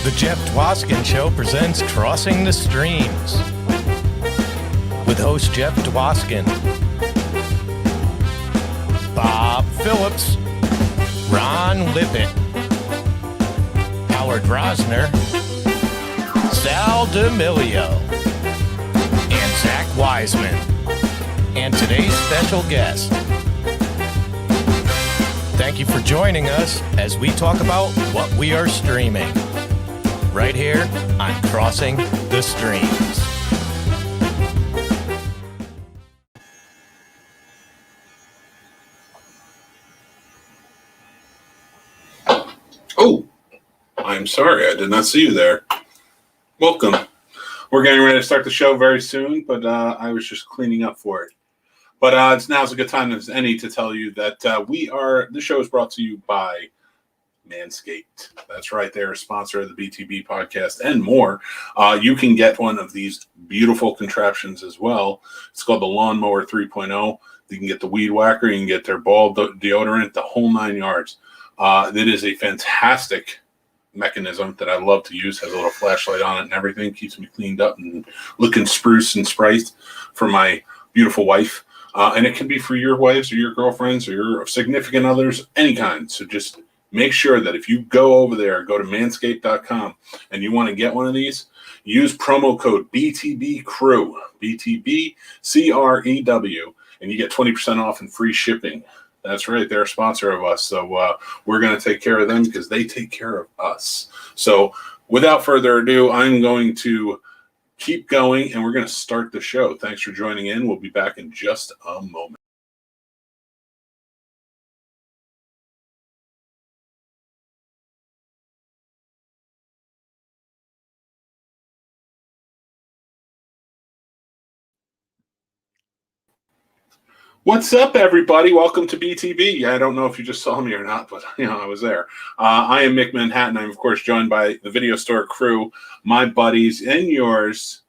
The Jeff Dwoskin Show presents Crossing the Streams with host Jeff Dwoskin, Bob Phillips, Ron Lippett, Howard Rosner, Sal D'Amelio, and Zach Wiseman, and today's special guest. Thank you for joining us as we talk about what we are streaming right here on Crossing the Streams. Oh, I'm sorry. I did not see you there. Welcome. We're getting ready to start the show very soon, but I was just cleaning up for it. But now's a good time as any to tell you that the show is brought to you by Manscaped. That's right. They're a sponsor of the BTB Podcast and more. You can get one of these beautiful contraptions as well. It's called the Lawnmower 3.0. You can get the Weed Whacker. You can get their ball deodorant, the whole 9 yards. It is a fantastic mechanism that I love to use. Has a little flashlight on it and everything. Keeps me cleaned up and looking spruce and spiced for my beautiful wife. And it can be for your wives or your girlfriends or your significant others, any kind. So just make sure that if you go over there, go to manscaped.com, and you want to get one of these, use promo code BTB Crew, BTB CREW, and you get 20% off and free shipping. That's right. They're a sponsor of us. So we're going to take care of them because they take care of us. So without further ado, I'm going to keep going, and we're going to start the show. Thanks for joining in. We'll be back in just a moment. What's up, everybody? Welcome to BTB. I don't know if you just saw me or not, but I was there. I am Mick Manhattan. I'm, of course, joined by the Video Store crew, my buddies and yours,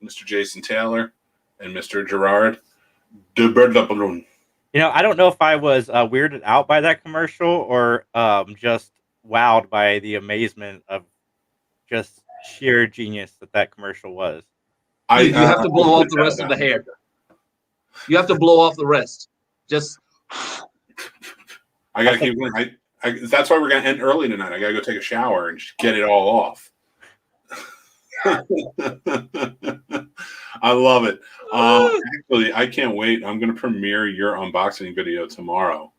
Mr. Jason Taylor and Mr. Gerard de Berdablun. I don't know if I was weirded out by that commercial or just wowed by the amazement of just sheer genius that commercial was. You have to blow off the rest of the hair. You have to blow off the rest. Just. I got to keep going. That's why we're going to end early tonight. I got to go take a shower and just get it all off. I love it. Actually, I can't wait. I'm going to premiere your unboxing video tomorrow.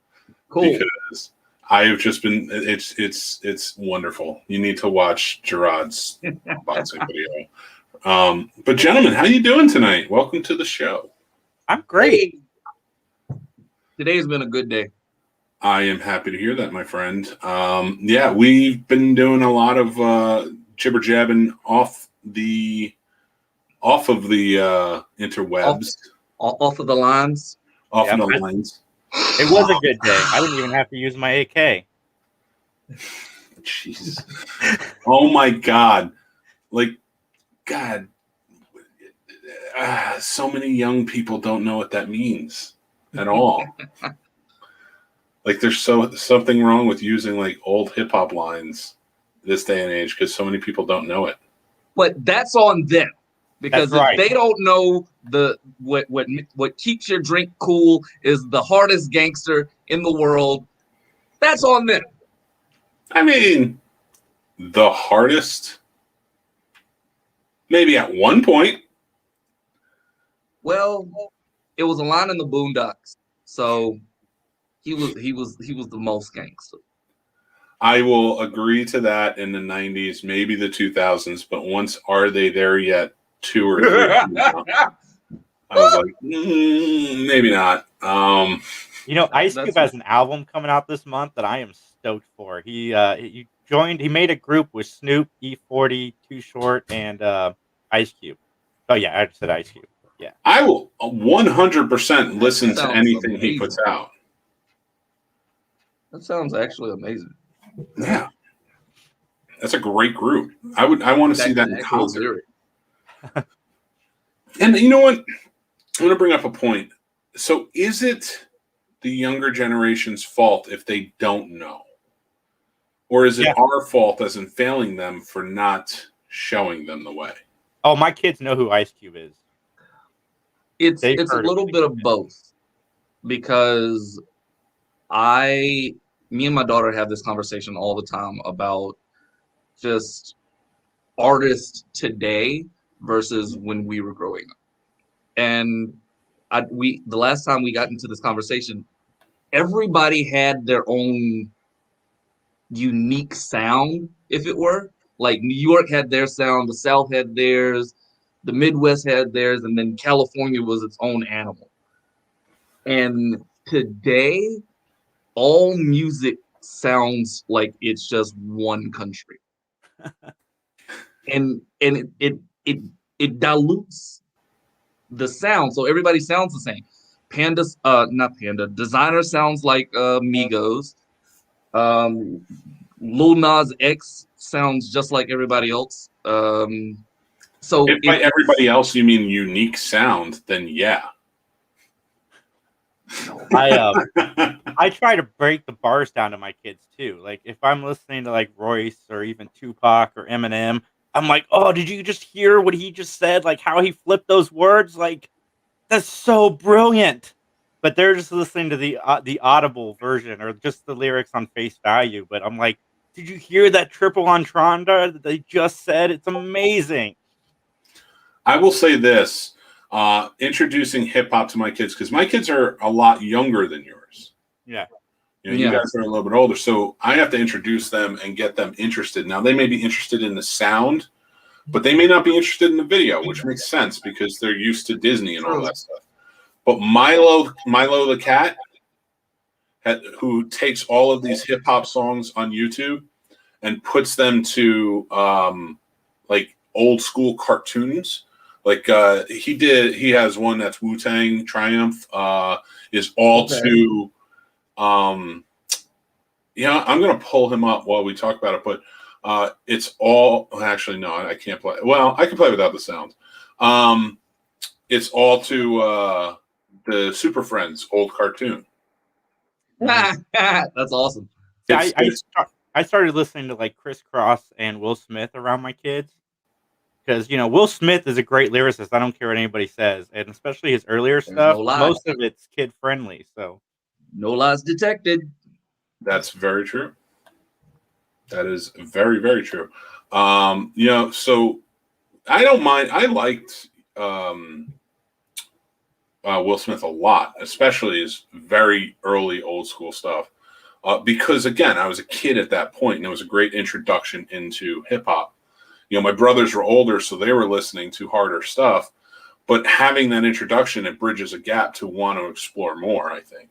Cool. Because I have just been. It's wonderful. You need to watch Gerard's unboxing video. But gentlemen, how you doing tonight? Welcome to the show. I'm great. Today's been a good day. I am happy to hear that, my friend. Yeah, we've been doing a lot of jibber jabbing off of the interwebs, off of the lines. Of the lines. It was a good day. I didn't even have to use my AK. Jesus. Oh my God. God. So many young people don't know what that means at all. There's something wrong with using old hip hop lines this day and age because so many people don't know it. But that's on them because That's right. If they don't know what keeps your drink cool is the hardest gangster in the world. That's on them. I mean, the hardest, maybe at one point. Well, it was a line in the Boondocks, so he was the most gangster. I will agree to that in the 90s, maybe the 2000s, but once Are They There Yet 2 or 3 I was like, maybe not. Ice Cube has an album coming out this month that I am stoked for. He made a group with Snoop, E40, Too Short, and Ice Cube. Oh yeah, I just said Ice Cube. Yeah. I will 100% listen to anything he puts out. That sounds actually amazing. Yeah. That's a great group. I want to see that in concert. And you know what? I'm going to bring up a point. So is it the younger generation's fault if they don't know? Or is it our fault as in failing them for not showing them the way? Oh, my kids know who Ice Cube is. It's a little bit of both, because me and my daughter have this conversation all the time about just artists today versus when we were growing up. And the last time we got into this conversation, everybody had their own unique sound, if it were. Like New York had their sound, the South had theirs, the Midwest had theirs, and then California was its own animal. And today, all music sounds like it's just one country. and it dilutes the sound, so everybody sounds the same. Designer sounds like Migos. Lil Nas X sounds just like everybody else. So if by everybody else you mean unique sound, then yeah. I try to break the bars down to my kids too. Like if I'm listening to like Royce or even Tupac or Eminem, I'm like, oh, did you just hear what he just said? Like how he flipped those words? Like that's so brilliant. But they're just listening to the audible version or just the lyrics on face value. But I'm like, did you hear that triple entendre that they just said? It's amazing. I will say this, introducing hip hop to my kids, because my kids are a lot younger than yours. Yeah. You guys are a little bit older. So I have to introduce them and get them interested. Now they may be interested in the sound, but they may not be interested in the video, which makes sense because they're used to Disney and all that stuff. But Milo the cat, who takes all of these hip hop songs on YouTube and puts them to like old school cartoons. Like he has one that's Wu-Tang Triumph is all to I'm gonna pull him up while we talk about it, but it's all actually no, I can't play. Well, I can play without the sound. It's all to the Super Friends old cartoon. That's awesome. I started listening to like Criss Cross and Will Smith around my kids because Will Smith is a great lyricist. I don't care what anybody says, and especially his earlier stuff. Most of it's kid friendly, so no lies detected. That's very true. That is very, very true. So I don't mind. I liked Will Smith a lot, especially his very early old school stuff. Because again, I was a kid at that point, and it was a great introduction into hip hop. My brothers were older, so they were listening to harder stuff. But having that introduction, it bridges a gap to want to explore more, I think.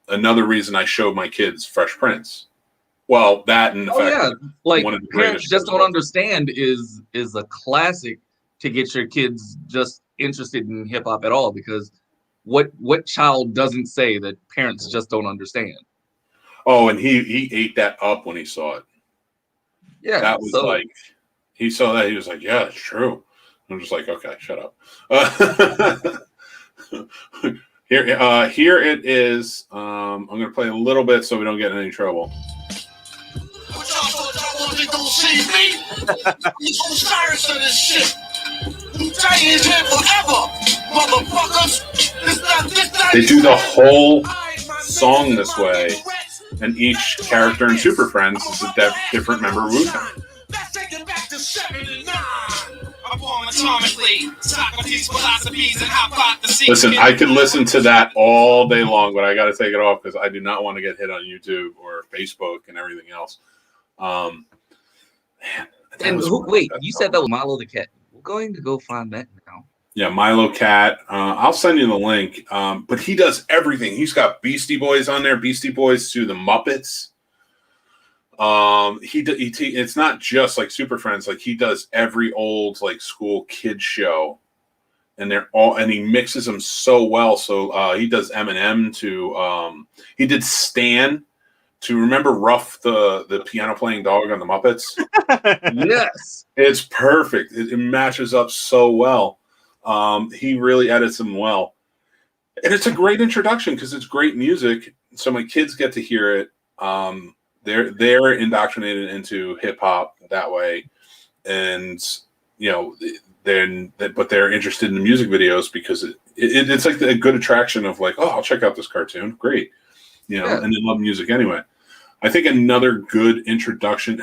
Another reason I showed my kids Fresh Prince. Well, that and the fact that like Parents Just Don't Understand is a classic to get your kids just interested in hip hop at all, because what child doesn't say that parents just don't understand? Oh, and he ate that up when he saw it. Yeah, that was like he saw that, he was like, yeah, it's true. I'm just like, okay, shut up. Here it is. I'm going to play a little bit so we don't get in any trouble. They do the whole song this way, and each character in Super Friends is a different member of Wu-Tang. Listen, I could listen to that all day long, but I got to take it off because I do not want to get hit on YouTube or Facebook and everything else. Wait, you said that was Milo the Cat. We're going to go find that now. Yeah, Milo Cat. I'll send you the link. But he does everything. He's got Beastie Boys on there. Beastie Boys to the Muppets. It's not just like Super Friends. Like he does every old like school kid show, and he mixes them so well. So he does Eminem to he did Stan to remember Ruff the piano playing dog on the Muppets. Yes, it's perfect. It matches up so well. He really edits them well, and it's a great introduction because it's great music. So my kids get to hear it. they're indoctrinated into hip hop that way, and but they're interested in the music videos because it's like a good attraction of like, oh, I'll check out this cartoon, great, and they love music anyway. I think another good introduction.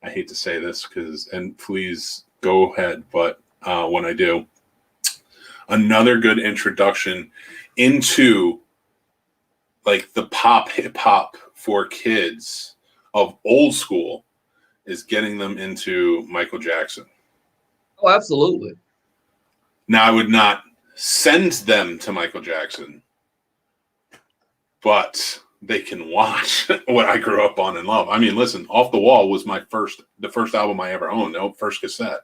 I hate to say this and please go ahead, but when I do, another good introduction into like the pop hip hop for kids of old school is getting them into Michael Jackson. Oh, absolutely. Now, I would not send them to Michael Jackson, but they can watch what I grew up on and love. I mean, listen, Off the Wall was the first album I ever owned, first cassette.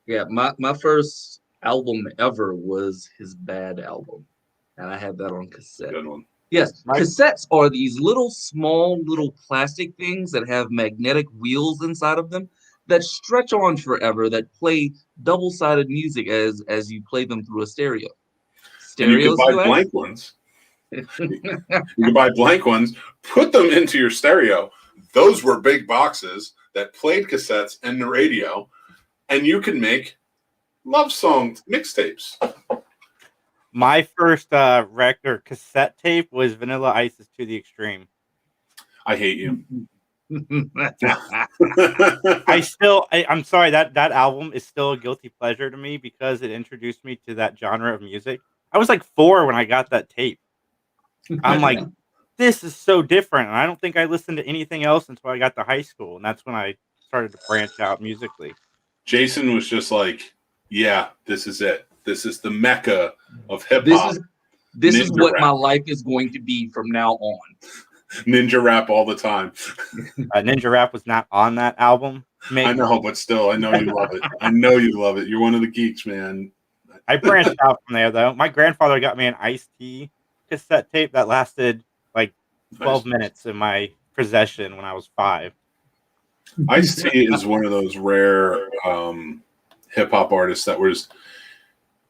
Yeah, my first album ever was his Bad album, and I had that on cassette. Good one. Yes, cassettes are these small little plastic things that have magnetic wheels inside of them that stretch on forever, that play double-sided music as you play them through a stereo. Stereos, and you can buy blank ones. You can buy blank ones, put them into your stereo. Those were big boxes that played cassettes and the radio, and you can make love song mixtapes. My first record cassette tape was Vanilla Ice's To the Extreme. I hate you. I'm sorry, that album is still a guilty pleasure to me because it introduced me to that genre of music. I was like 4 when I got that tape. I'm like, this is so different. And I don't think I listened to anything else until I got to high school. And that's when I started to branch out musically. Jason was just like, yeah, this is it. This is the mecca of hip hop. This is what my life is going to be from now on. Ninja rap all the time. Ninja rap was not on that album. I know, but still, I know you love it. I know you love it. You're one of the geeks, man. I branched out from there, though. My grandfather got me an Ice-T cassette tape that lasted like 12 minutes in my possession when I was 5. Ice-T is one of those rare hip-hop artists that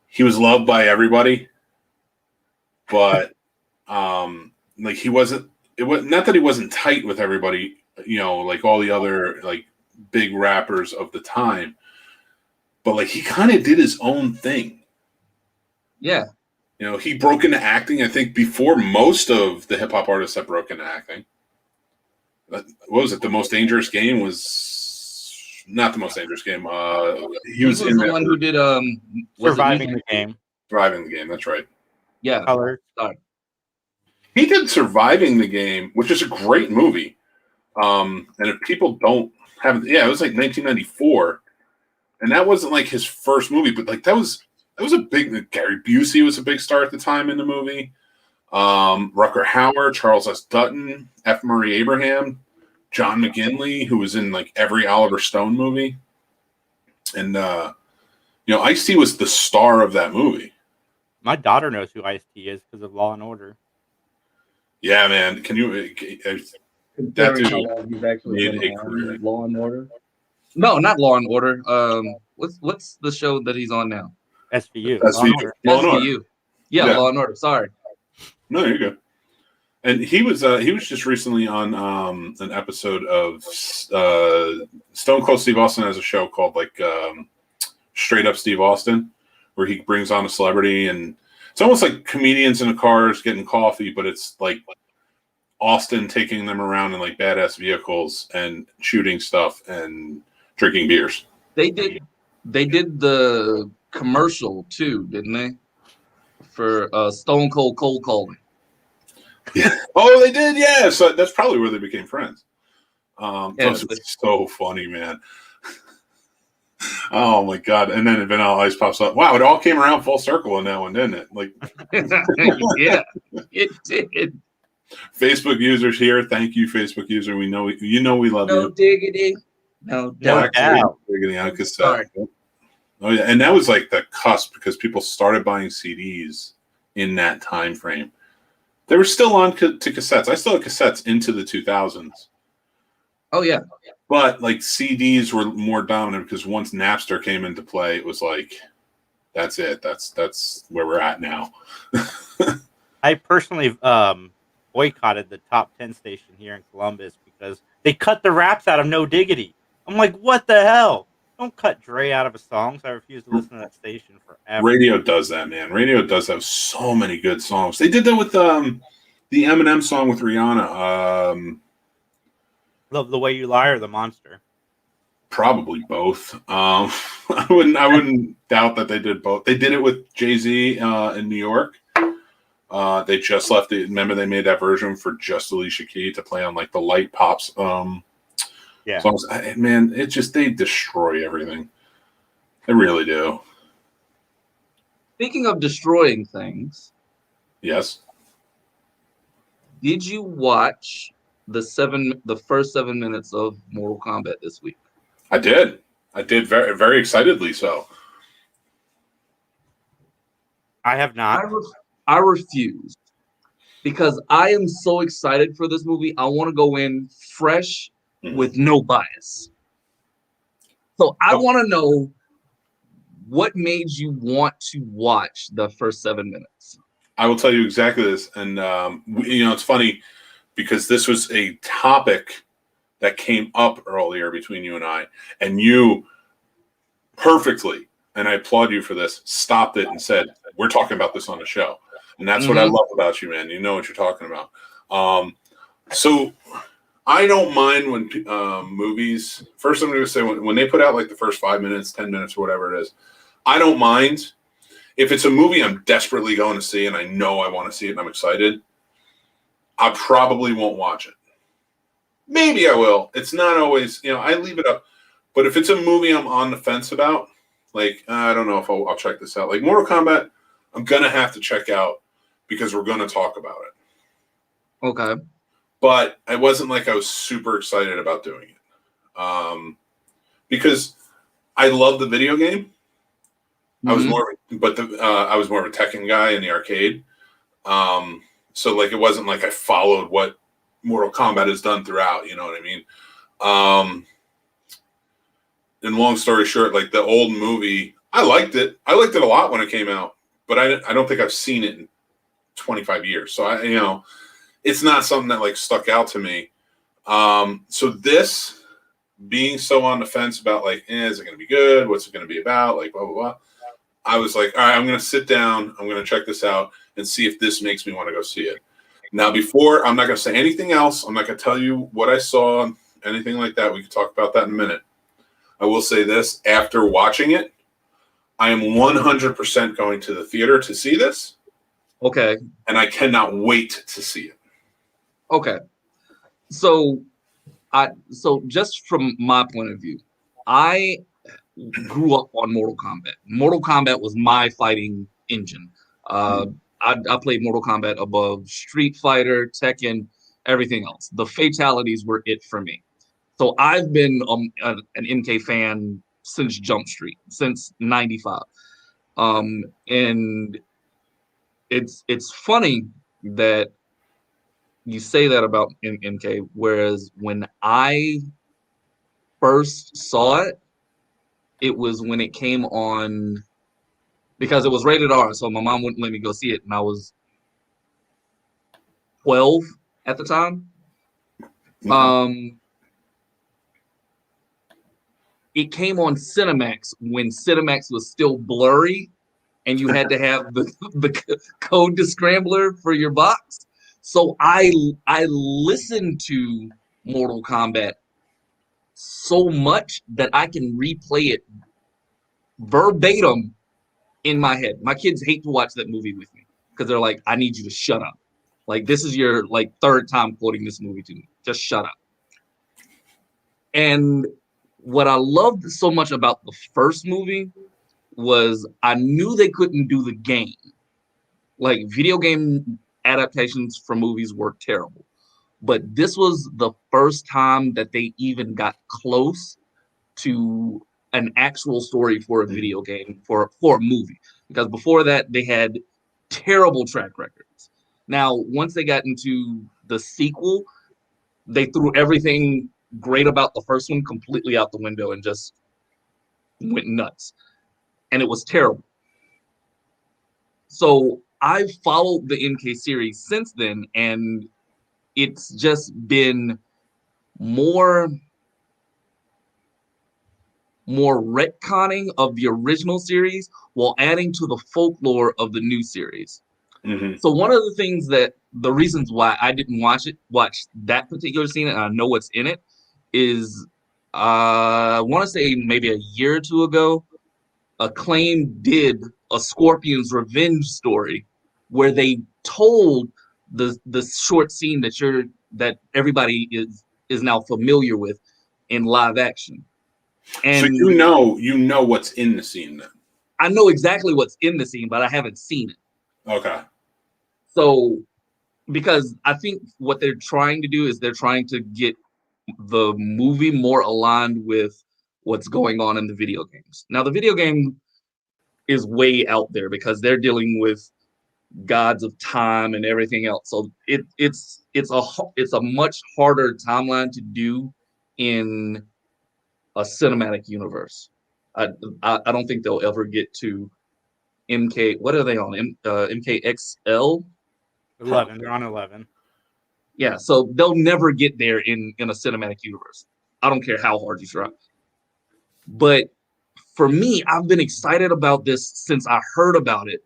he was loved by everybody, but like he wasn't. It was not that he wasn't tight with everybody, like all the other like big rappers of the time, but like he kind of did his own thing. Yeah, he broke into acting. I think before most of the hip hop artists that broke into acting. What was it? The Most Dangerous Game was not the Most Dangerous Game. He was the one who did Surviving the Game. Surviving the Game. That's right. Yeah. Color. He did Surviving the Game, which is a great movie. And if people don't have, it was like 1994, and that wasn't like his first movie, but like that was a big. Gary Busey was a big star at the time in the movie. Rutger Hauer, Charles S. Dutton, F. Murray Abraham, John McGinley, who was in like every Oliver Stone movie, and Ice-T was the star of that movie. My daughter knows who Ice-T is because of Law and Order. Yeah, man. Can you? That dude he's actually made a career. Law and Order. No, not Law and Order. What's the show that he's on now? SVU. SVU. Yeah, Law and Order. Sorry. No, you're good. And he was just recently on an episode of Stone Cold Steve Austin has a show called like Straight Up Steve Austin, where he brings on a celebrity, and it's almost like comedians in the cars getting coffee, but it's like Austin taking them around in like badass vehicles and shooting stuff and drinking beers. They did the commercial too, didn't they? For Stone Cold Cold Calling. Yeah. Oh, they did. Yeah. So that's probably where they became friends. It's so funny, man. Oh my god! And then Vanilla Ice pops up. Wow, it all came around full circle in that one, didn't it? Like, yeah, it did. Facebook users here, thank you, Facebook user. We know we love you. No diggity, no doubt. Diggity on cassette. Oh yeah, and that was like the cusp because people started buying CDs in that time frame. They were still on to cassettes. I still had cassettes into the 2000s. Oh yeah. But like CDs were more dominant because once Napster came into play, it was like, that's it. That's where we're at now. I personally boycotted the top 10 station here in Columbus because they cut the raps out of No Diggity. I'm like, what the hell? Don't cut Dre out of a song. So I refuse to listen to that station forever. Radio does that, man. Radio does have so many good songs. They did that with the Eminem song with Rihanna. Love the Way You Lie or The Monster? Probably both. I wouldn't doubt that they did both. They did it with Jay-Z in New York. They just left it. Remember, they made that version for just Alicia Keys to play on like the light pops. Songs. Man, it just, they destroy everything. They really do. Speaking of destroying things, yes. Did you watch the first 7 minutes of Mortal Kombat this week? I did very, very excitedly. So I have not. I refuse because I am so excited for this movie. I want to go in fresh with no bias. So I want to know what made you want to watch the first 7 minutes. I will tell you exactly this. And, it's funny because this was a topic that came up earlier between you and I, and you perfectly, and I applaud you for this, stopped it and said, we're talking about this on the show. And that's what I love about you, man. You know what you're talking about. So I don't mind when movies, first I'm going to say when they put out like the first 5 minutes, 10 minutes, or whatever it is, I don't mind. If it's a movie I'm desperately going to see and I know I want to see it and I'm excited, I probably won't watch it. Maybe I will. It's not always, I leave it up. But if it's a movie I'm on the fence about, like, I don't know if I'll check this out. Like Mortal Kombat, I'm going to have to check out because we're going to talk about it. Okay. But it wasn't like I was super excited about doing it. Because I love the video game. I was more of a Tekken guy in the arcade. So like it wasn't like I followed what Mortal Kombat has done throughout, you know what I mean? And long story short, like the old movie, I liked it. I liked it a lot when it came out, but I don't think I've seen it in 25 years. So it's not something that like stuck out to me. So this being so on the fence about like, is it going to be good? What's it going to be about? Like blah, blah, blah. I was like, all right, I'm going to sit down. I'm going to check this out and see if this makes me want to go see it. Now, before, I'm not going to say anything else. I'm not going to tell you what I saw, anything like that. We can talk about that in a minute. I will say this. After watching it, I am 100% going to the theater to see this. Okay. And I cannot wait to see it. Okay. So just from my point of view, I grew up on Mortal Kombat. Mortal Kombat was my fighting engine. I played Mortal Kombat above Street Fighter, Tekken, everything else. The fatalities were it for me. So I've been an MK fan since Jump Street, since '95. And it's funny that you say that about MK, whereas when I first saw it, it was when it came on, because it was rated R, so my mom wouldn't let me go see it, and I was 12 at the time. It came on Cinemax when Cinemax was still blurry, and you had to have the code to scrambler for your box. So I listened to Mortal Kombat so much that I can replay it verbatim in my head. My kids hate to watch that movie with me because they're like, I need you to shut up. Like, this is your like third time quoting this movie to me. Just shut up. And what I loved so much about the first movie was I knew they couldn't do the game. Like, video game adaptations for movies were terrible. But this was the first time that they even got close to an actual story for a video game, for a movie. Because before that, they had terrible track records. Now, once they got into the sequel, they threw everything great about the first one completely out the window and just went nuts. And it was terrible. So I've followed the MK series since then, and it's just been more retconning of the original series while adding to the folklore of the new series. Mm-hmm. So one of the things the reasons why I didn't watch that particular scene, and I know what's in it, is I want to say maybe a year or two ago, Acclaim did a Scorpion's Revenge story where they told the short scene that everybody is now familiar with in live action. And so you know what's in the scene then? I know exactly what's in the scene, but I haven't seen it. Okay. So, because I think what they're trying to do is they're trying to get the movie more aligned with what's going on in the video games. Now, the video game is way out there because they're dealing with gods of time and everything else. So it's a much harder timeline to do in a cinematic universe. I don't think they'll ever get to MK. What are they on? MKXL? 11. They're on 11. Yeah, so they'll never get there in a cinematic universe. I don't care how hard you try. But for me, I've been excited about this since I heard about it.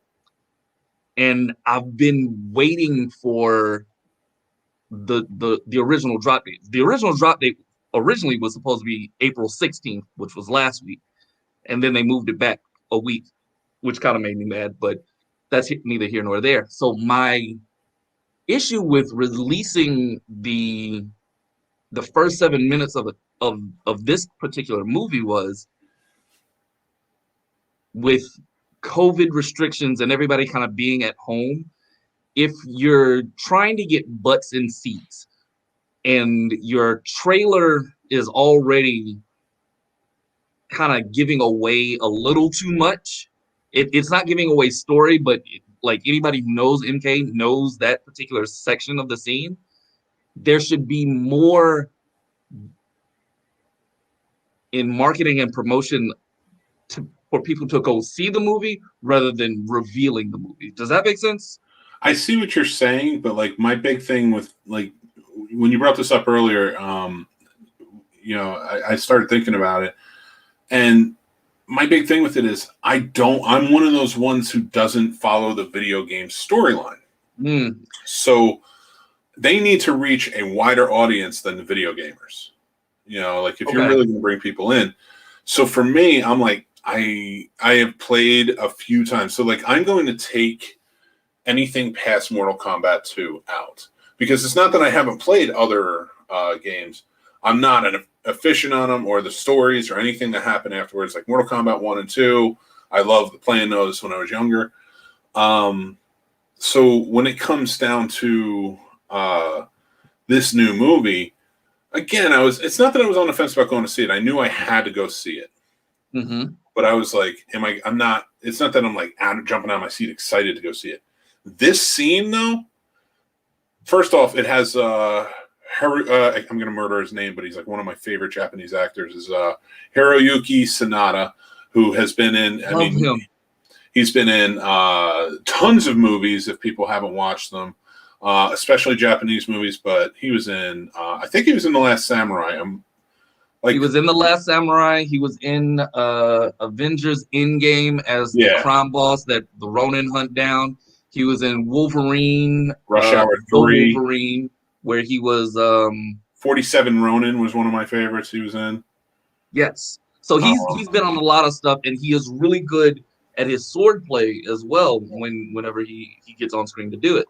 And I've been waiting for the original drop date. The original drop date originally was supposed to be April 16th, which was last week. And then they moved it back a week, which kind of made me mad, but that's neither here nor there. So my issue with releasing the first 7 minutes of this particular movie was with COVID restrictions and everybody kind of being at home. If you're trying to get butts in seats and your trailer is already kind of giving away a little too much, it's not giving away story, but like anybody who knows MK knows that particular section of the scene. There should be more in marketing and promotion for people to go see the movie rather than revealing the movie. Does that make sense? I see what you're saying, but like my big thing with like when you brought this up earlier, I started thinking about it, and my big thing with it is I'm one of those ones who doesn't follow the video game storyline. So they need to reach a wider audience than the video gamers. Like if you're really going to bring people in. So for me, I'm like, I have played a few times. So like I'm going to take anything past Mortal Kombat 2 out. Because it's not that I haven't played other games. I'm not an efficient on them or the stories or anything that happened afterwards. Like Mortal Kombat 1 and 2, I loved playing those when I was younger. So when it comes down to this new movie, again, it's not that I was on the fence about going to see it. I knew I had to go see it. Mm-hmm. But I was like, it's not that I'm like jumping out of my seat excited to go see it. This scene though, first off, it has I'm going to murder his name, but he's like one of my favorite Japanese actors is Hiroyuki Sanada, who has been in, he's been in tons of movies if people haven't watched them, especially Japanese movies, but he was in, I think he was in The Last Samurai. He was in The Last Samurai. He was in Avengers Endgame as the crime boss that the Ronin hunt down. He was in Wolverine, Rush Hour 3. Wolverine, where he was 47 Ronin was one of my favorites he was in. Yes. So he's been on a lot of stuff, and he is really good at his sword play as well whenever he gets on screen to do it.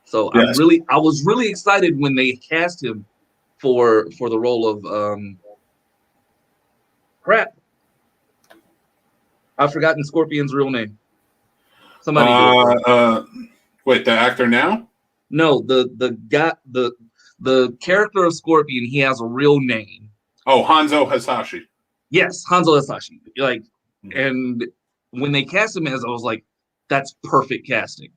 So yes. I was really excited when they cast him for the role of crap. I've forgotten Scorpion's real name. Somebody wait, the actor now? No, the guy, the character of Scorpion, he has a real name. Oh, Hanzo Hasashi. Yes, Hanzo Hasashi. Like, and when they cast him as, I was like, that's perfect casting.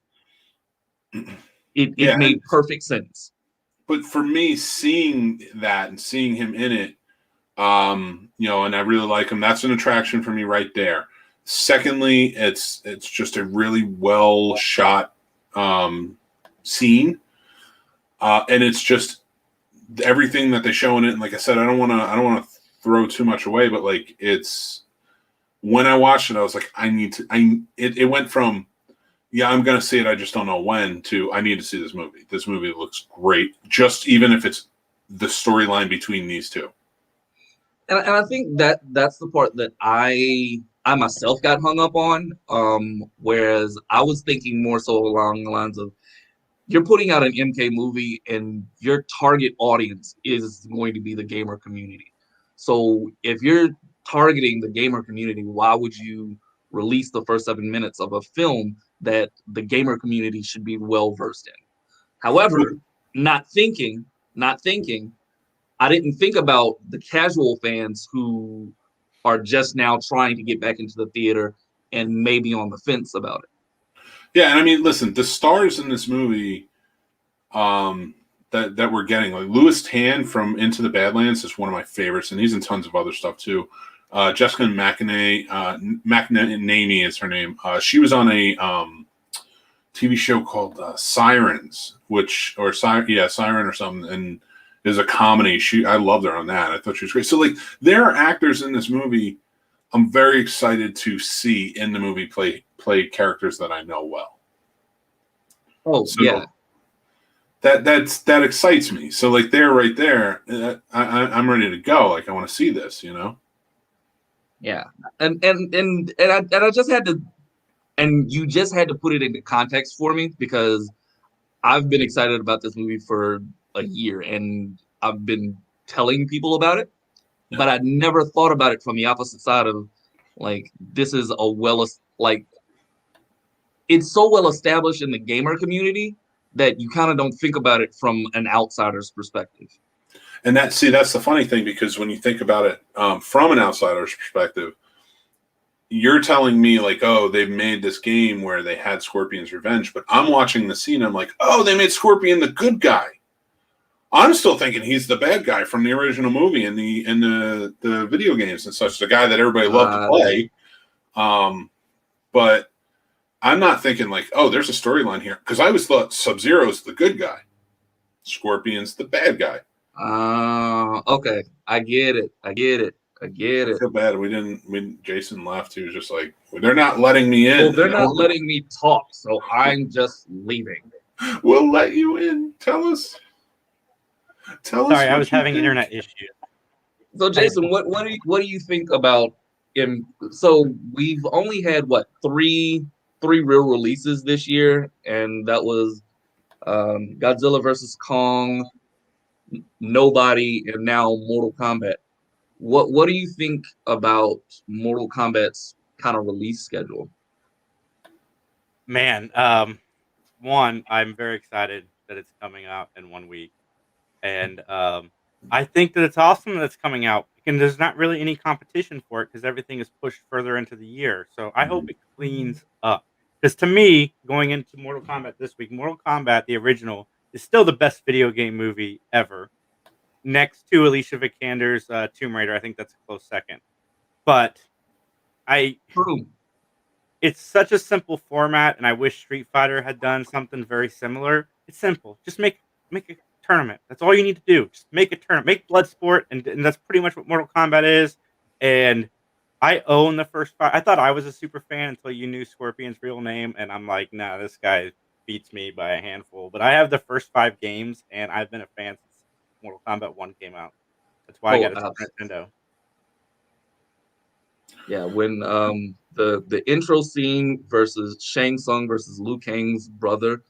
It made perfect sense. But for me, seeing that and seeing him in it, and I really like him, that's an attraction for me right there. Secondly, it's just a really well shot scene. and it's just everything that they show in it. And like I said, I don't want to throw too much away, but like it's when I watched it, I was like, it went from, yeah, I'm going to see it, I just don't know when, to I need to see this movie. This movie looks great, just even if it's the storyline between these two. And I think that's the part that I myself got hung up on. Whereas I was thinking more so along the lines of, you're putting out an MK movie and your target audience is going to be the gamer community. So if you're targeting the gamer community, why would you release the first 7 minutes of a film that the gamer community should be well versed in? However, not thinking, I didn't think about the casual fans who are just now trying to get back into the theater and maybe on the fence about it. Yeah, and I mean, listen, the stars in this movie that we're getting, like Louis Tan from Into the Badlands is one of my favorites, and he's in tons of other stuff too. Jessica McNamee is her name. She was on a TV show called Sirens, Siren or something, and is a comedy. I loved her on that. I thought she was great. So like, there are actors in this movie I'm very excited to see in the movie play characters that I know well. Oh, so yeah. That excites me. So like, they're right there. I'm ready to go. Like, I want to see this, you know? Yeah. And I just had to, and you just had to put it into context for me, because I've been excited about this movie for a year and I've been telling people about it, but I never thought about it from the opposite side of, like, this is it's so well established in the gamer community that you kind of don't think about it from an outsider's perspective. And that's the funny thing, because when you think about it from an outsider's perspective, you're telling me like, oh, they've made this game where they had Scorpion's revenge, but I'm watching the scene, I'm like, oh, they made Scorpion the good guy. I'm still thinking he's the bad guy from the original movie and the video games and such, the guy that everybody loved to play. But I'm not thinking like, oh, there's a storyline here, because I always thought Sub-Zero's the good guy, Scorpion's the bad guy. Okay, I get it. I feel bad Jason left. He was just like, well, they're not letting me in. Well, they're not letting me talk, so I'm just leaving. We'll let you in. Tell us. Sorry, I was having internet issues. So, Jason, what do you think about him? So we've only had three real releases this year, and that was Godzilla vs. Kong, Nobody, and now Mortal Kombat. What do you think about Mortal Kombat's kind of release schedule? Man, one, I'm very excited that it's coming out in 1 week. And I think that it's awesome that it's coming out, and there's not really any competition for it because everything is pushed further into the year. So I hope it cleans up. Because to me, going into Mortal Kombat this week, Mortal Kombat, the original, is still the best video game movie ever. Next to Alicia Vikander's Tomb Raider, I think that's a close second. But it's such a simple format, and I wish Street Fighter had done something very similar. It's simple. Just make a tournament. That's all you need to do. Just make a tournament. Make Bloodsport, and that's pretty much what Mortal Kombat is. And I own the first 5. I thought I was a super fan until you knew Scorpion's real name, and I'm like, nah, this guy beats me by a handful. But I have the first 5 games, and I've been a fan since Mortal Kombat 1 came out. That's why I got a Super Nintendo. Yeah, when the intro scene versus Shang Tsung versus Liu Kang's brother,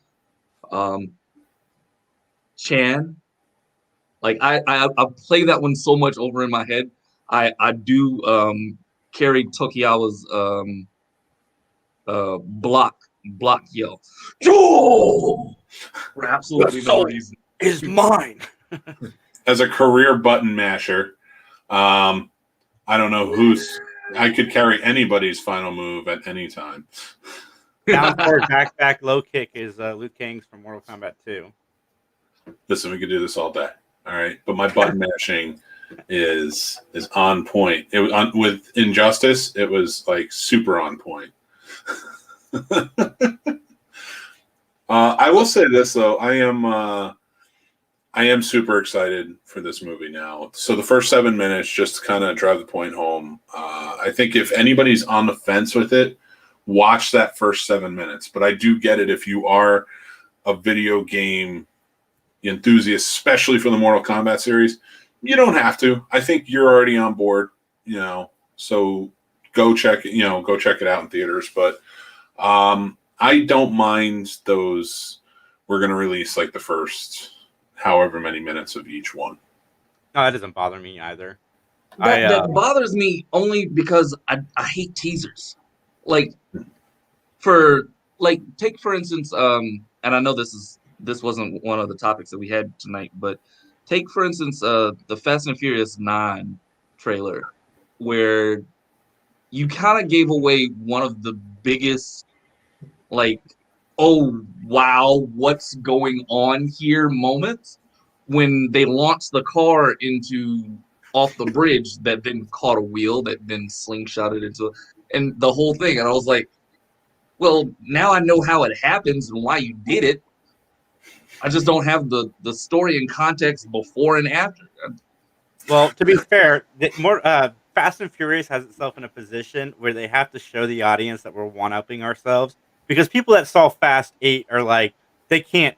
Chan, like I play that one so much over in my head. I do carry Tokiyawa's block yell. Oh! For absolutely no reason. Is mine. As a career button masher, I don't know I could carry anybody's final move at any time. Down forward, back, low kick is Liu Kang's from Mortal Kombat 2. Listen, we could do this all day. All right. But my button mashing is on point. It was with Injustice, it was like super on point. I will say this though, I am I am super excited for this movie now. So the first 7 minutes, just to kind of drive the point home, I think if anybody's on the fence with it, watch that first 7 minutes. But I do get it if you are a video game enthusiast, especially for the Mortal Kombat series. You don't have to. I think you're already on board, so go check it out in theaters. But I don't mind those. We're going to release like the first however many minutes of each one. No, that doesn't bother me either. That bothers me only because I hate teasers. Like, take for instance, and I know this wasn't one of the topics that we had tonight, but take for instance the Fast and Furious 9 trailer, where you kind of gave away one of the biggest, like, oh wow, what's going on here moments when they launched the car off the bridge that then caught a wheel that then slingshotted into and the whole thing. And I was like, well, now I know how it happens and why you did it. I just don't have the story and context before and after. Well, to be fair, Fast and Furious has itself in a position where they have to show the audience that we're one-upping ourselves, because people that saw Fast 8 are like, they can't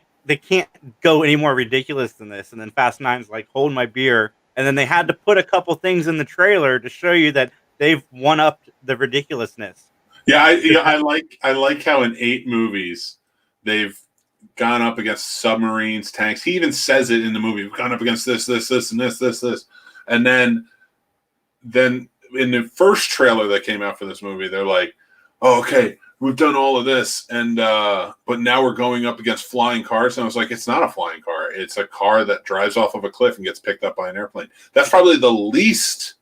go any more ridiculous than this. And then Fast 9's like, hold my beer. And then they had to put a couple things in the trailer to show you that they've one-upped the ridiculousness. Yeah, I like how in 8 movies they've gone up against submarines, tanks. He even says it in the movie. We've gone up against this, and this. And then in the first trailer that came out for this movie, they're like, oh, okay, we've done all of this, and but now we're going up against flying cars. And I was like, it's not a flying car. It's a car that drives off of a cliff and gets picked up by an airplane. That's probably the least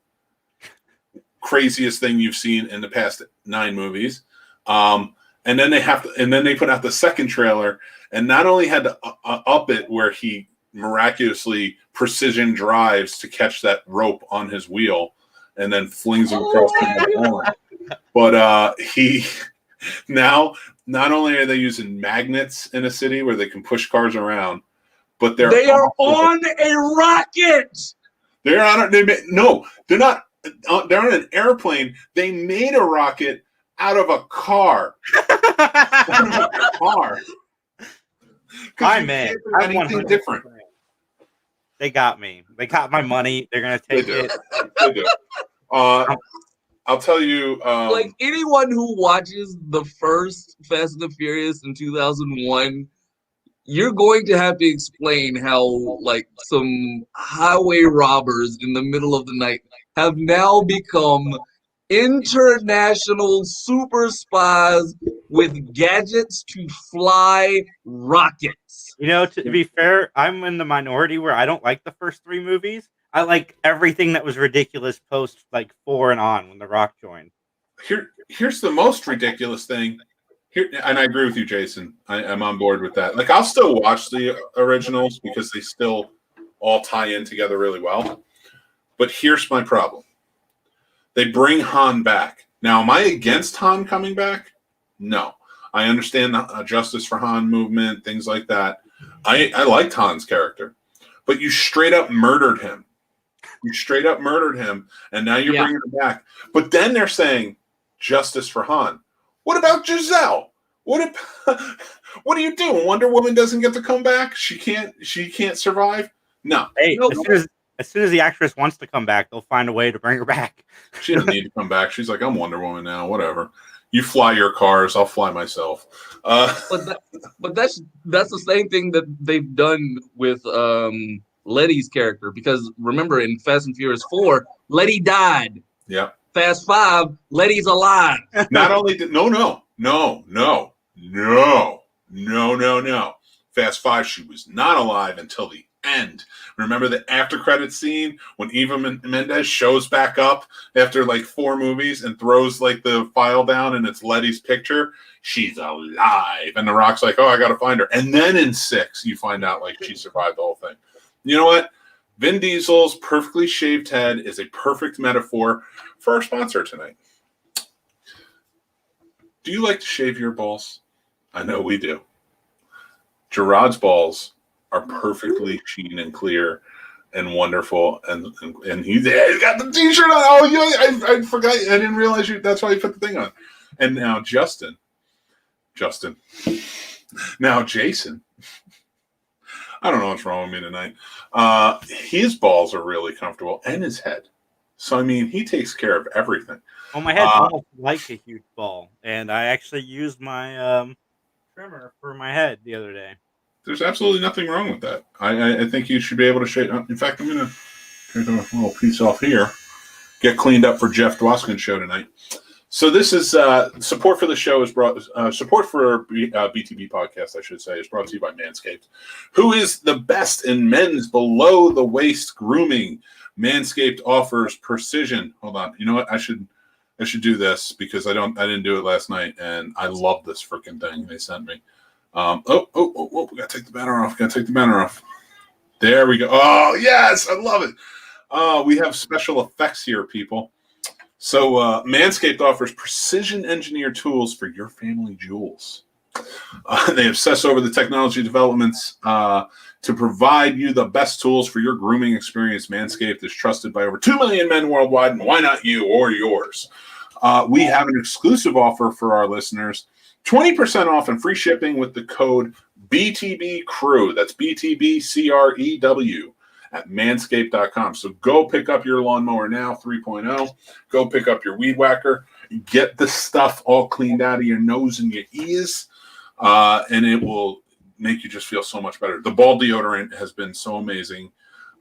craziest thing you've seen in the past 9 movies. And then they put out the second trailer, and not only had to up it where he miraculously precision drives to catch that rope on his wheel and then flings him across the lawn, but he now not only are they using magnets in a city where they can push cars around, but they are on a rocket. They're on an airplane. They made a rocket out of a car. I'm in. I'm 100% different. They got me. They got my money. They're gonna take it. They do. I'll tell you. Like anyone who watches the first Fast and the Furious in 2001, you're going to have to explain how like some highway robbers in the middle of the night have now become international super spies with gadgets to fly rockets. To be fair, I'm in the minority where I don't like the first 3 movies. I like everything that was ridiculous post like 4 and on when The Rock joined. Here's the most ridiculous thing. Here, and I agree with you, Jason. I'm on board with that. Like, I'll still watch the originals because they still all tie in together really well. But here's my problem. They bring Han back. Now, am I against Han coming back? No. I understand the Justice for Han movement, things like that. I liked Han's character. But you straight up murdered him. And now you're bringing him back. But then they're saying Justice for Han. What about Giselle? What do you do? Wonder Woman doesn't get to come back? She can't survive? No. Hey, as soon as the actress wants to come back, they'll find a way to bring her back. She doesn't need to come back. She's like, I'm Wonder Woman now, whatever. You fly your cars, I'll fly myself. But that's the same thing that they've done with Letty's character, because remember in Fast and Furious 4, Letty died. Yeah. Fast 5, Letty's alive. Not only did no. Fast 5, she was not alive until the end. Remember the after credit scene when Eva Mendes shows back up after like 4 movies and throws like the file down and it's Letty's picture? She's alive. And The Rock's like, oh, I got to find her. And then in 6, you find out like she survived the whole thing. You know what? Vin Diesel's perfectly shaved head is a perfect metaphor for our sponsor tonight. Do you like to shave your balls? I know we do. Gerard's balls are perfectly sheen and clear and wonderful. And he's got the t-shirt on. Oh, yeah, I forgot. I didn't realize that's why you put the thing on. And now Justin. Now Jason. I don't know what's wrong with me tonight. His balls are really comfortable and his head. So, I mean, he takes care of everything. Well, my head's almost like a huge ball, and I actually used my trimmer for my head the other day. There's absolutely nothing wrong with that. I think you should be able to shave. In fact, I'm going to take a little piece off here, get cleaned up for Jeff Dwoskin's show tonight. So this is support for the show is brought support for BTB Podcast, I should say, is brought to you by Manscaped, who is the best in men's below the waist grooming. Manscaped offers precision. Hold on, you know what? I should do this because I didn't do it last night, and I love this freaking thing they sent me. We gotta take the banner off. There we go. Oh yes, I love it. We have special effects here, people. So Manscaped offers precision-engineered tools for your family jewels. They obsess over the technology developments to provide you the best tools for your grooming experience. Manscaped is trusted by over 2 million men worldwide, and why not you or yours? We have an exclusive offer for our listeners, 20% off and free shipping with the code BTBCREW. That's BTBCREW. At manscaped.com. So go pick up your lawnmower now, 3.0. Go pick up your weed whacker. Get the stuff all cleaned out of your nose and your ears, and it will make you just feel so much better. The ball deodorant has been so amazing.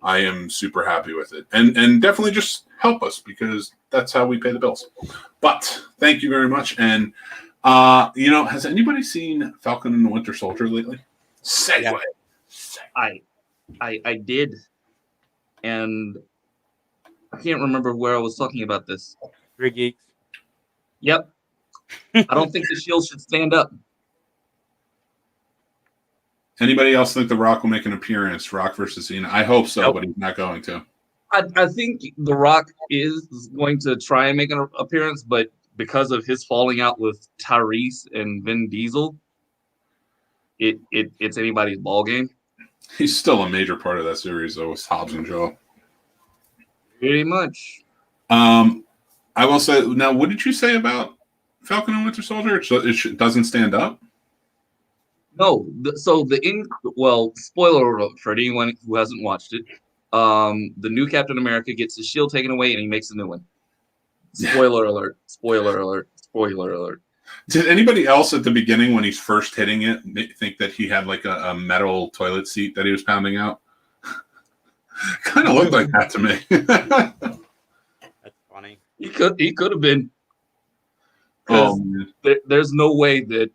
I am super happy with it. And definitely just help us because that's how we pay the bills. But thank you very much. And, has anybody seen Falcon and the Winter Soldier lately? Segue. Yeah. I did. And I can't remember where I was talking about this. 3 Geeks. Yep. I don't think the Shield should stand up. Anybody else think The Rock will make an appearance? Rock versus Cena? I hope so, Nope. But he's not going to. I think The Rock is going to try and make an appearance, but because of his falling out with Tyrese and Vin Diesel, it's anybody's ball game. He's still a major part of that series, though, with Hobbs and Joe. Pretty much. I will say, now, what did you say about Falcon and Winter Soldier? It doesn't stand up? No. Spoiler alert for anyone who hasn't watched it. The new Captain America gets his shield taken away, and he makes a new one. Spoiler alert. Spoiler alert. Spoiler alert. Did anybody else at the beginning, when he's first hitting it, think that he had like a metal toilet seat that he was pounding out? Kind of looked like that to me. That's funny. He could have been. Man. There's no way that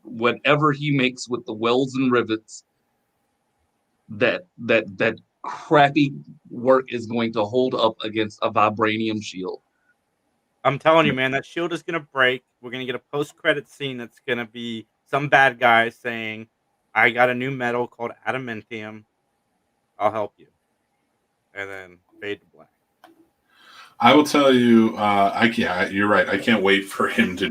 whatever he makes with the welds and rivets, that crappy work is going to hold up against a vibranium shield. I'm telling you, man, that shield is going to break. We're going to get a post-credit scene that's going to be some bad guy saying, I got a new metal called adamantium. I'll help you. And then fade to black. I will tell you, you're right. I can't wait for him to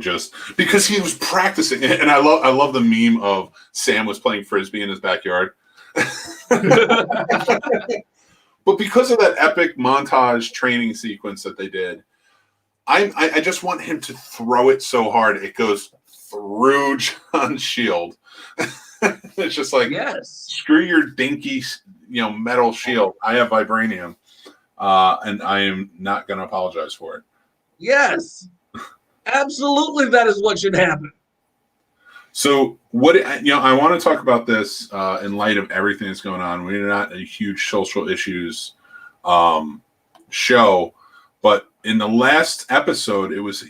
because he was practicing. And I love the meme of Sam was playing Frisbee in his backyard. But because of that epic montage training sequence that they did, I just want him to throw it so hard it goes through John's shield. It's just like, yes, screw your dinky, metal shield. I have vibranium, and I am not going to apologize for it. Yes, absolutely, that is what should happen. So I want to talk about this in light of everything that's going on. We're not a huge social issues show, but in the last episode, it was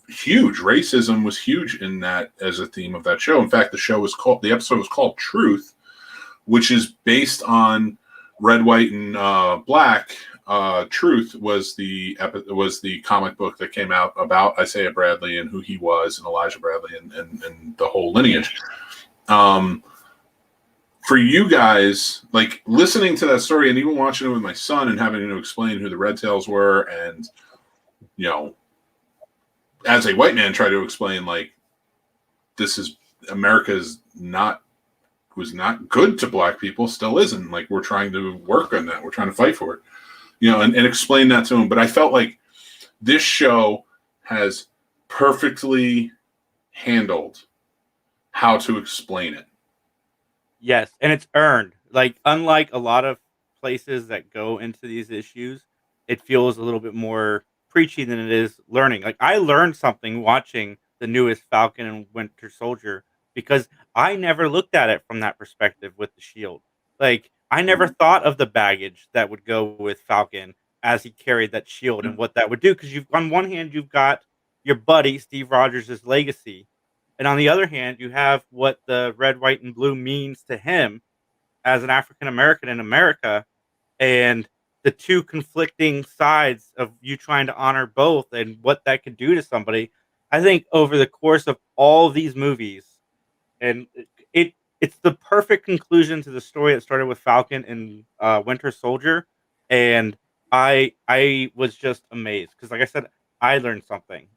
huge. Racism was huge in that as a theme of that show. In fact, the episode was called Truth, which is based on Red, White, and Black. Truth was the comic book that came out about Isaiah Bradley and who he was, and Elijah Bradley and the whole lineage. For you guys, like listening to that story and even watching it with my son and having to explain who the Red Tails were, and as a white man try to explain, like, this is America's not who's not good to black people still isn't. Like, we're trying to work on that. We're trying to fight for it, you know, and explain that to him. But I felt like this show has perfectly handled how to explain it. Yes, and it's earned. Like, unlike a lot of places that go into these issues, it feels a little bit more preachy than it is learning. Like, I learned something watching the newest Falcon and Winter Soldier because I never looked at it from that perspective with the shield. Like, I never thought of the baggage that would go with Falcon as he carried that shield and what that would do. Because on one hand, you've got your buddy Steve Rogers' legacy, and on the other hand, you have what the red, white, and blue means to him as an African American in America, and the two conflicting sides of you trying to honor both and what that could do to somebody. I think over the course of all these movies, and it's the perfect conclusion to the story that started with Falcon and Winter Soldier, and I was just amazed because, like I said, I learned something.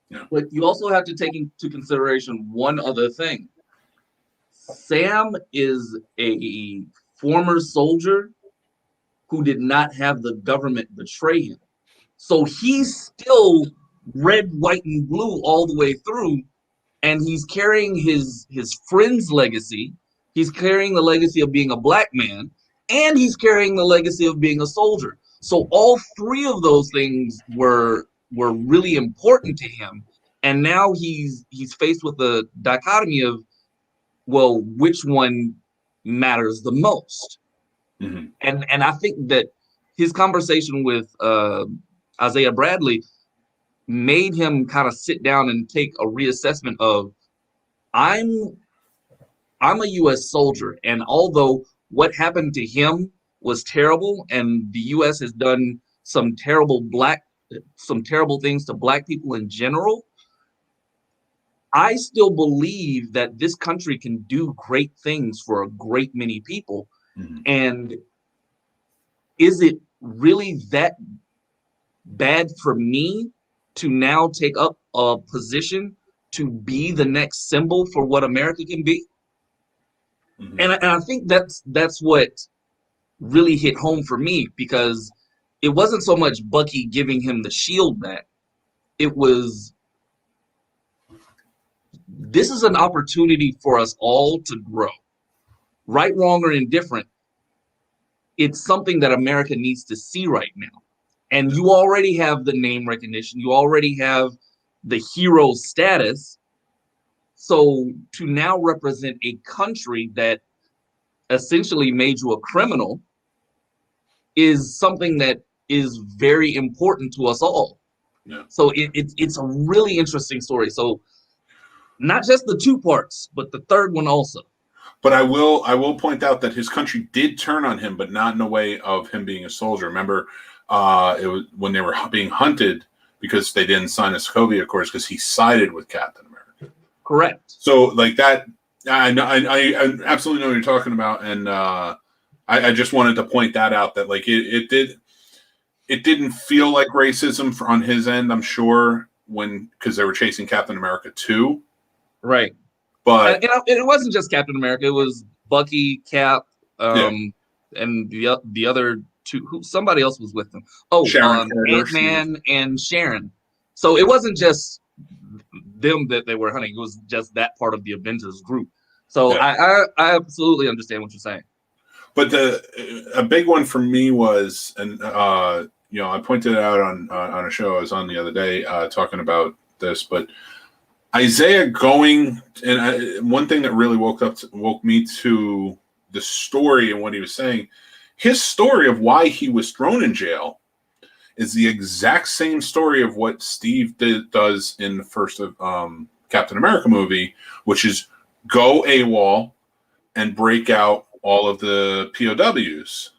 Yeah. But you also have to take into consideration one other thing. Sam is a former soldier who did not have the government betray him. So he's still red, white, and blue all the way through, and he's carrying his friend's legacy. He's carrying the legacy of being a black man, and he's carrying the legacy of being a soldier. So all three of those things were really important to him, and now he's faced with the dichotomy of, well, which one matters the most? Mm-hmm. And I think that his conversation with Isaiah Bradley made him kind of sit down and take a reassessment of, I'm a U.S. soldier, and although what happened to him was terrible, and the U.S. has done some terrible things to black people in general, I still believe that this country can do great things for a great many people. Mm-hmm. And is it really that bad for me to now take up a position to be the next symbol for what America can be? Mm-hmm. And I think that's what really hit home for me, because it wasn't so much Bucky giving him the shield back. It was, this is an opportunity for us all to grow. Right, wrong, or indifferent, it's something that America needs to see right now. And you already have the name recognition. You already have the hero status. So to now represent a country that essentially made you a criminal is something that is very important to us all. Yeah. So it's a really interesting story. So not just the two parts, but the third one also. But I will point out that his country did turn on him, but not in a way of him being a soldier. Remember, it was when they were being hunted because they didn't sign a Sokovia Accords because he sided with Captain America. Correct. So like that, I absolutely know what you're talking about, and I just wanted to point that out, that like it didn't feel like racism on his end, I'm sure, because they were chasing Captain America too. Right. But it wasn't just Captain America. It was Bucky, Cap, and the other two. Somebody else was with them. Oh, Ant-Man and Sharon. So it wasn't just them that they were hunting. It was just that part of the Avengers group. So I absolutely understand what you're saying. But a big one for me was, and I pointed it out on a show I was on the other day talking about this, but Isaiah going, and one thing that really woke me to the story and what he was saying, his story of why he was thrown in jail is the exact same story of what Steve does in the first Captain America movie, which is go AWOL and break out all of the POWs.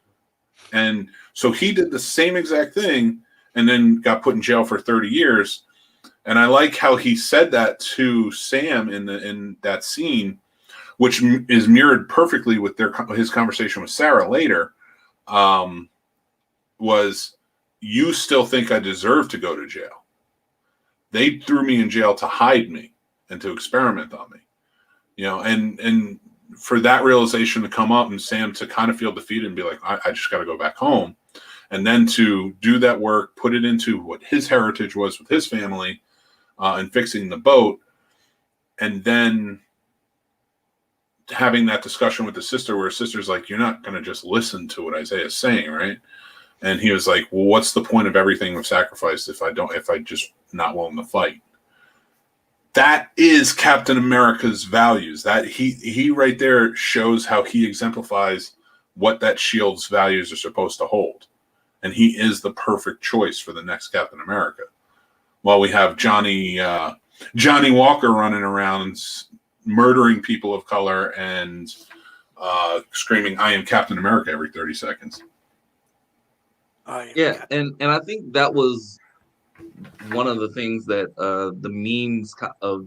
And so he did the same exact thing and then got put in jail for 30 years. And I like how he said that to Sam in that scene, which is mirrored perfectly with his conversation with Sarah later, was, you still think I deserve to go to jail. They threw me in jail to hide me and to experiment on me. And for that realization to come up and Sam to kind of feel defeated and be like, I just got to go back home. And then to do that work, put it into what his heritage was with his family and fixing the boat. And then having that discussion with the sister where his sister's like, you're not going to just listen to what Isaiah's saying, right? And he was like, well, what's the point of everything we've sacrificed if I just not willing to fight? That is Captain America's values. That he right there shows how he exemplifies what that shield's values are supposed to hold. And he is the perfect choice for the next Captain America. While we have Johnny Walker running around murdering people of color and screaming, I am Captain America every 30 seconds. Yeah, and I think that was one of the things that the memes of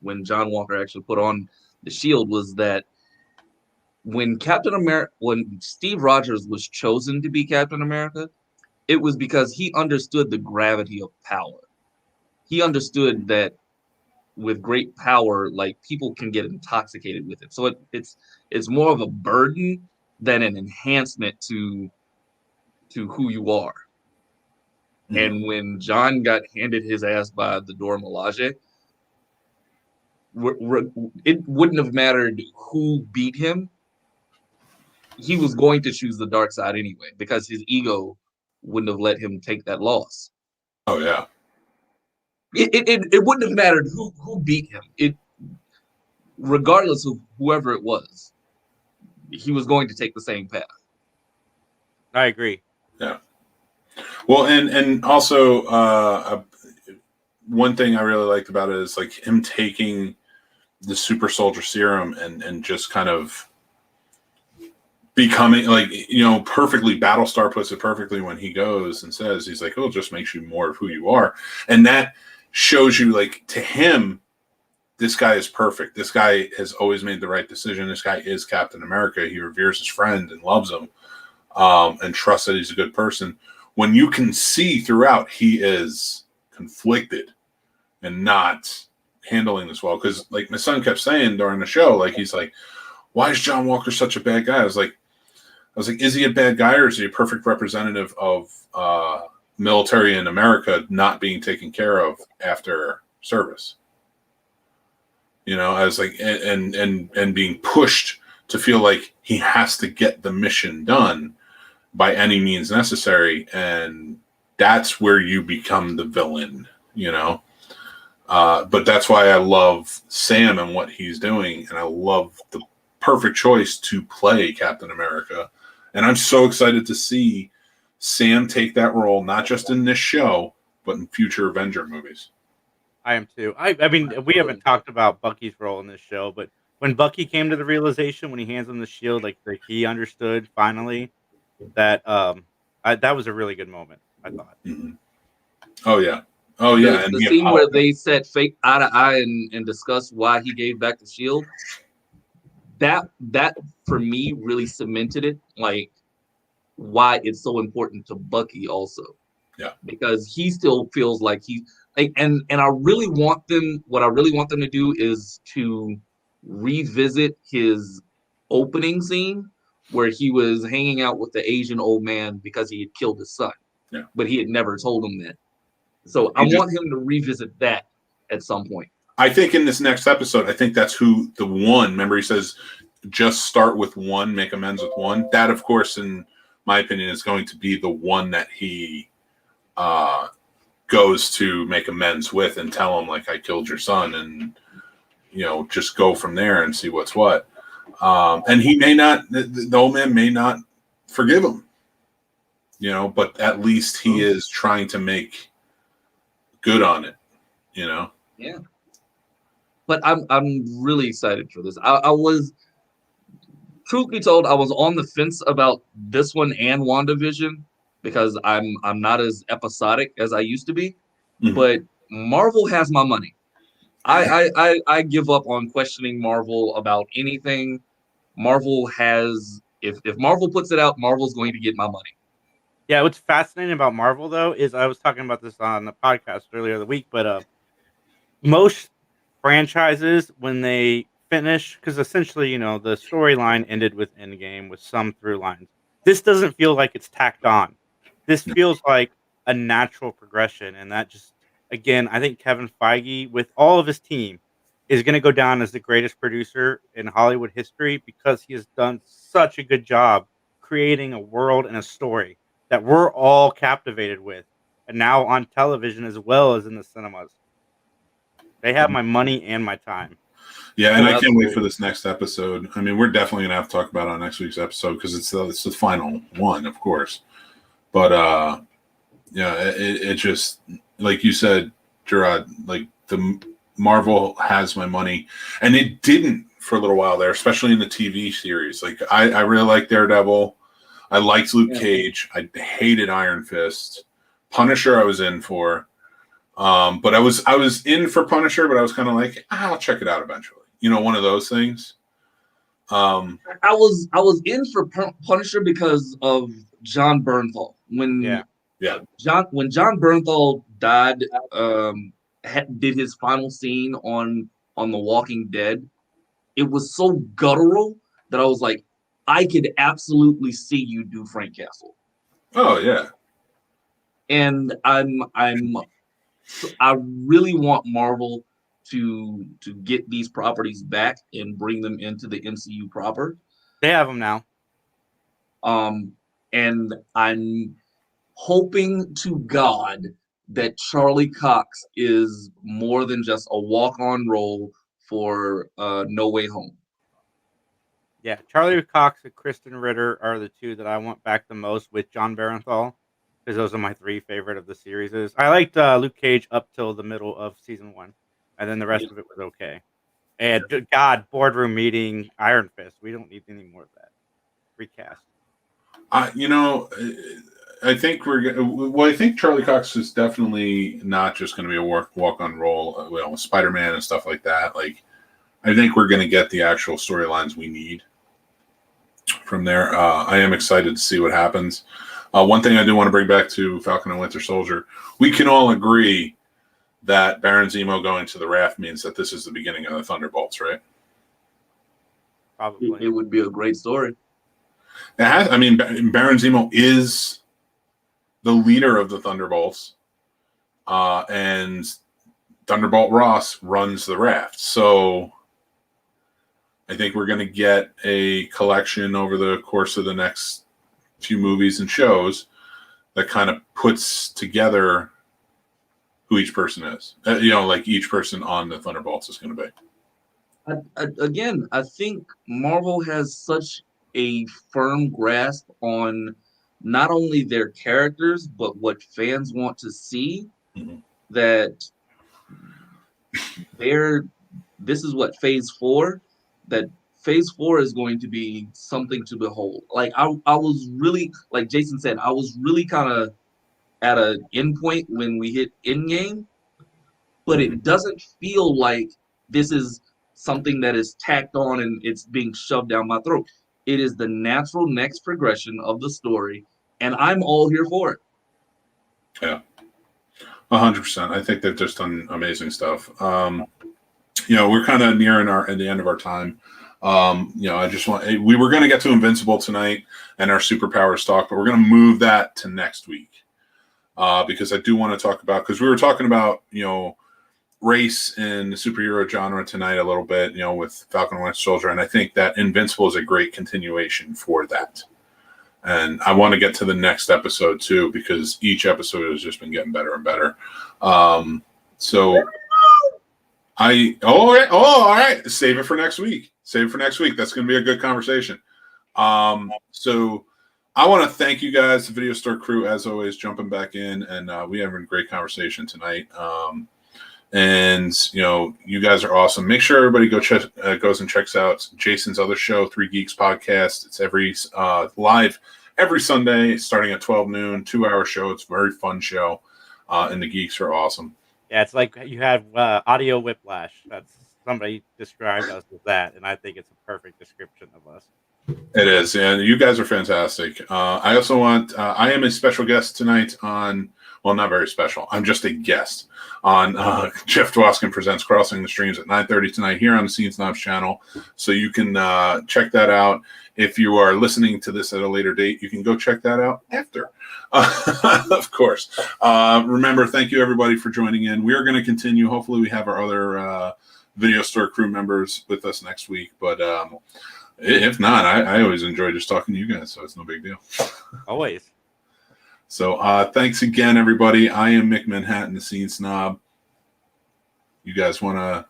when John Walker actually put on the shield was that when Steve Rogers was chosen to be Captain America, it was because he understood the gravity of power. He understood that with great power, like people can get intoxicated with it. So it's more of a burden than an enhancement to who you are. Mm-hmm. And when John got handed his ass by the Dora Milaje, it wouldn't have mattered who beat him. He was going to choose the dark side anyway because his ego wouldn't have let him take that loss. Oh yeah. It wouldn't have mattered who beat him. Regardless of whoever it was, he was going to take the same path. I agree. Yeah. Well, and also one thing I really liked about it is like him taking the super soldier serum and just kind of becoming like, perfectly. Battlestar puts it perfectly when he goes and says, he's like, oh, it just makes you more of who you are. And that shows you, like, to him, this guy is perfect. This guy has always made the right decision. This guy is Captain America. He reveres his friend and loves him and trusts that he's a good person. When you can see throughout he is conflicted and not handling this well. Because, like, my son kept saying during the show, like, he's like, why is John Walker such a bad guy? I was like, is he a bad guy or is he a perfect representative of military in America not being taken care of after service? I was like, and being pushed to feel like he has to get the mission done by any means necessary. And that's where you become the villain, but that's why I love Sam and what he's doing. And I love the perfect choice to play Captain America. And I'm so excited to see Sam take that role, not just in this show, but in future Avenger movies. I am too. I mean, we haven't talked about Bucky's role in this show, but when Bucky came to the realization when he hands him the shield, like he understood finally that that was a really good moment, I thought. Mm-hmm. Oh yeah. The scene where they sat fake eye to eye and discussed why he gave back the shield. That for me really cemented it, like why it's so important to Bucky also. Yeah. Because he still feels like and I really want them. What I really want them to do is to revisit his opening scene where he was hanging out with the Asian old man because he had killed his son. Yeah. But he had never told him that. So I want him to revisit that at some point. I think in this next episode, I think that's who the one. Remember, he says, just start with one, make amends with one. That, of course, in my opinion, is going to be the one that he goes to make amends with and tell him, like, I killed your son, and just go from there and see what's what. And he may not, the old man may not forgive him, but at least he is trying to make good on it, Yeah. But I'm really excited for this. I was, truth be told, I was on the fence about this one and WandaVision because I'm not as episodic as I used to be. Mm-hmm. But Marvel has my money. I give up on questioning Marvel about anything. Marvel has, if Marvel puts it out, Marvel's going to get my money. Yeah, what's fascinating about Marvel, though, is I was talking about this on the podcast earlier the week, but most franchises, when they finish, because essentially, the storyline ended with Endgame with some through lines. This doesn't feel like it's tacked on. This feels like a natural progression, and that just, again, I think Kevin Feige, with all of his team, is going to go down as the greatest producer in Hollywood history because he has done such a good job creating a world and a story that we're all captivated with, and now on television as well as in the cinemas. They have my money and my time. Yeah, and I can't wait for this next episode. I mean, we're definitely going to have to talk about it on next week's episode because it's the final one, of course. But, it just, like you said, Gerard, like the Marvel has my money. And it didn't for a little while there, especially in the TV series. Like, I really like Daredevil. I liked Luke Cage. I hated Iron Fist. Punisher I was in for. But I was in for Punisher, but I was kind of like, I'll check it out eventually. One of those things. I was in for Punisher because of John Bernthal. When John Bernthal died, did his final scene on The Walking Dead, it was so guttural that I was like, I could absolutely see you do Frank Castle. Oh yeah. And I really want Marvel to get these properties back and bring them into the MCU proper. They have them now. And I'm hoping to God that Charlie Cox is more than just a walk-on role for No Way Home. Yeah, Charlie Cox and Kristen Ritter are the two that I want back the most with John Bernthal, because those are my three favorite of the series. I liked Luke Cage up till the middle of season 1, and then the rest of it was okay. And God, boardroom meeting, Iron Fist. We don't need any more of that. Recast. I think I think Charlie Cox is definitely not just going to be a walk-on role, with Spider-Man and stuff like that. Like, I think we're going to get the actual storylines we need from there. I am excited to see what happens. One thing I do want to bring back to Falcon and Winter Soldier, we can all agree that Baron Zemo going to the raft means that this is the beginning of the Thunderbolts, right? Probably. It would be a great story. Baron Zemo is the leader of the Thunderbolts, and Thunderbolt Ross runs the raft. So I think we're going to get a collection over the course of the next few movies and shows that kind of puts together who each person is. Like each person on the Thunderbolts is going to be. Again, I think Marvel has such a firm grasp on not only their characters, but what fans want to see, that this is what Phase 4, that Phase 4 is going to be something to behold. Like, I was really, like Jason said, I was really kind of at an end point when we hit Endgame, but it doesn't feel like this is something that is tacked on and it's being shoved down my throat. It is the natural next progression of the story, and I'm all here for it. Yeah, 100%. I think they've just done amazing stuff. We're kind of nearing at the end of our time. I just we were going to get to Invincible tonight and our Superpowers talk, but we're going to move that to next week because I do want to talk about, because we were talking about, race in the superhero genre tonight a little bit, with Falcon and Winter Soldier, and I think that Invincible is a great continuation for that. And I want to get to the next episode too, because each episode has just been getting better and better. All right. Save it for next week. That's going to be a good conversation. So I want to thank you guys, the Video Store crew, as always, jumping back in, and we having a great conversation tonight. You guys are awesome. Make sure everybody goes and checks out Jason's other show, 3 Geeks Podcast. It's every live every Sunday starting at 12 noon, 2-hour show. It's a very fun show, and the geeks are awesome. Yeah, it's like you have audio whiplash. That's somebody described us as that, and I think it's a perfect description of us. It is, and you guys are fantastic. I also want. I am a special guest tonight on. well, not very special. I'm just a guest on Jeff Dwoskin Presents Crossing the Streams at 9:30 tonight here on the Scene Snobs channel. So you can check that out. If you are listening to this at a later date, you can go check that out after, of course. Remember, thank you, everybody, for joining in. We are going to continue. Hopefully, we have our other video store crew members with us next week. But if not, I always enjoy just talking to you guys, so it's no big deal. Always. So thanks again, everybody. I am Mick Manhattan, the Scene Snob. You guys want to,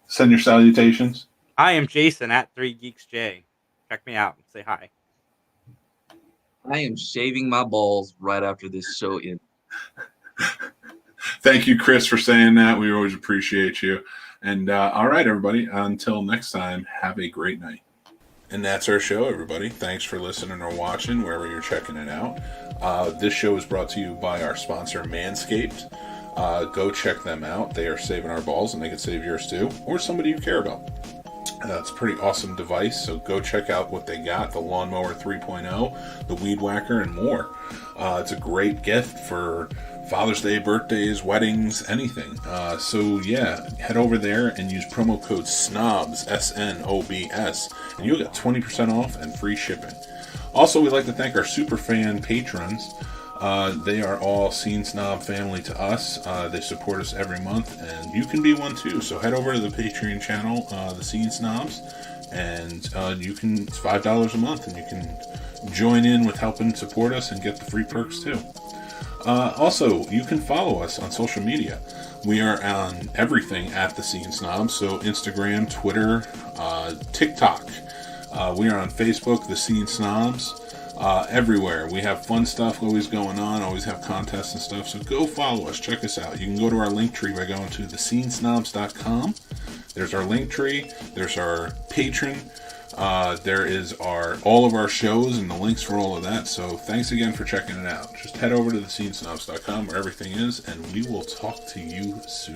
send your salutations? I am Jason at 3GeeksJ. Check me out and say hi. I am shaving my balls right after this show ends. Thank you, Chris, for saying that. We always appreciate you. And all right, everybody, until next time, have a great night. And that's our show, everybody. Thanks for listening or watching, wherever you're checking it out. This show is brought to you by our sponsor, Manscaped. Go check them out. They are saving our balls, and they can save yours too, or somebody you care about. It's a pretty awesome device, so go check out what they got, the Lawnmower 3.0, the Weed Whacker, and more. It's a great gift for Father's Day, birthdays, weddings, anything. So yeah, head over there and use promo code SNOBS, SNOBS, and you'll get 20% off and free shipping. Also, we'd like to thank our super fan patrons. They are all Scene Snob family to us. They support us every month, and you can be one too. So head over to the Patreon channel, the Scene Snobs, and it's $5 a month, and you can join in with helping support us and get the free perks too. Also, you can follow us on social media. We are on everything at the Scene Snobs, so Instagram, Twitter, TikTok. We are on Facebook, the Scene Snobs. Everywhere. We have fun stuff always going on, always have contests and stuff, so go follow us, check us out. You can go to our link tree by going to thescenesnobs.com. There's our link tree, there's our Patreon, there is all of our shows and the links for all of that, so thanks again for checking it out. Just head over to thescenesnobs.com where everything is, and we will talk to you soon.